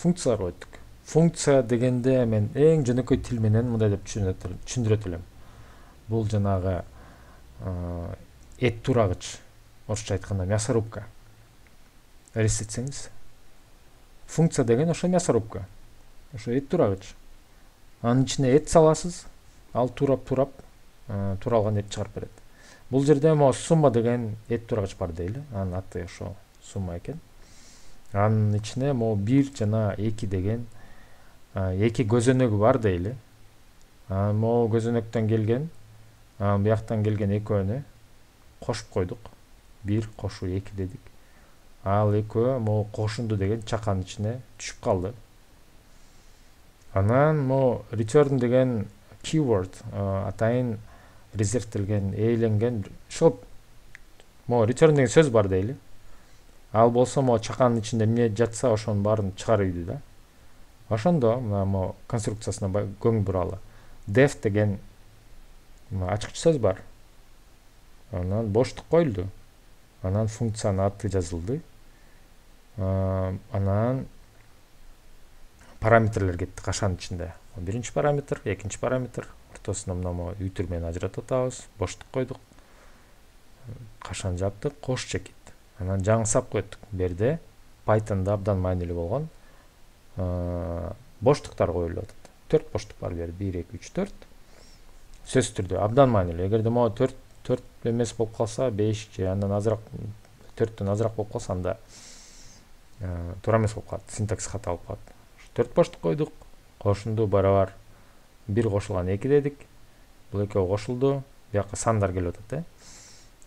функциялар ойттук. Функция дегенде мен эң жөнөкөй тил менен мындай деп түшүндүрөт элем. Бул жанагы эт турагыч, орусча айтканда мясорубка. Элестетсеңиз, функция деген ошо мясорубка, ошо эт турагыч. Анын ичине эт саласыз, ал турап туралган эт чыгарып берет. Бул жерде могу сумма деген эт турагыч бар дейли. Анын аты ошо сумма экен. Анын ичине могу 1 жана 2 деген эки көзөнөгү бар дейли. Могу көзөнөктөн келген, бияктан келген экөөнү кошуп койдук. 1 кошуу 2 дедик. Ал экөө могу кошунду деген чаканын ичине түшүп калды. Анан могу return деген keyword атайын резервтелген, ээленген, ошол могу return деген сөз бар дейли. Ал болсо могу чаканын ичинде эмне жатса ошонун баарын чыгарып ийди да. Ошондо могу конструкциясына көңүл буралы. Def деген ачкыч сөз бар. Анан боштук коюлду. Анан функциянын аты жазылды. Анан параметрлер кетти кашанын ичинде. Биринчи параметр, экинчи параметр, ортосуна мына ütүр менен ажыратып атабыз, боштук койдук. Кашан жаптык, кош чекит. Анан жаңы сап койдук. Берде Python'da абдан маанилүү болгон боштуктар коюлуп атат. 4 боштук бар бери, 1 2 3 4. Сөзсүз түрдө абдан маанилүү. Эгерде могу 4 эмес болуп калса, 5 же андан азыраак, 4төн азыраак болуп калса, анда туура эмес болуп калат, синтаксис ката болуп калат. 4 боштук койдук, кошунду барабар 1 кошулган 2 дедик. Бул экөө кошулду, бияка сандар келип атат,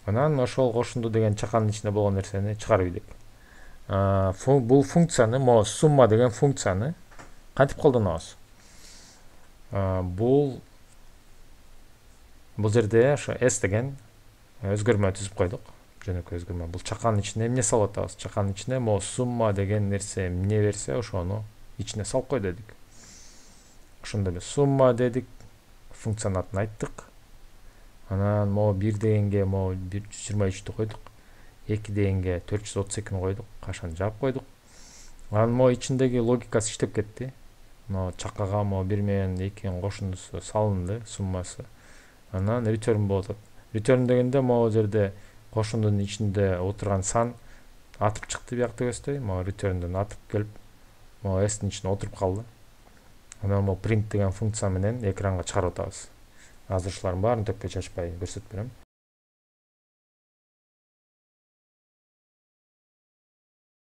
Анан ошол кошунду деген чаканын ичинде болгон нерсени чыгарып ийдик. Бул функцияны, могу сумма деген функцияны кантип колдонобуз? Бул жерде ошо s деген өзгөрмө түзүп койдук. Жөнөкөй өзгөрмө. Бул чаканын ичине эмне салып атабыз? Чаканын ичине могу сумма деген нерсе эмне берсе, ошону ичине салып кой дедик. Ошондо эле сумма дедик, функциянын атын айттык. Анан могу 1 дегенге могу 123'тү койдук. 2 дегенге 432'ны койдук. Кашан жаап койдук. Анан могу ичиндеги логикасы иштеп кетти. Могу чакага могу 1 менен 2'нин кошундусу салынды, суммасы. Анан return болуп атат. Return дегенде могу жерде кошундун ичинде отурган сан атып чыкты биякта көздөй. Могу return'дөн атып келип, могу s'тин ичине отуруп калды. Анан могу print деген функция менен экранга чыгарып атабыз. Азыр ушулардын баарын төккө чачпай көрсөтүп берем.